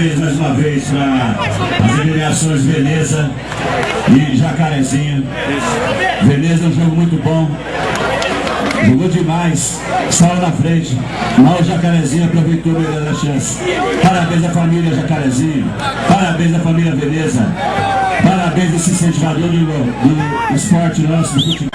parabéns mais uma vez para as agremiações Veneza e Jacarezinho. Veneza é um jogo muito bom, jogou demais, saiu na frente, mas o Jacarezinho aproveitou melhor a chance. Parabéns à família Jacarezinho, parabéns à família Veneza, parabéns a esse incentivador do esporte nosso, do futebol.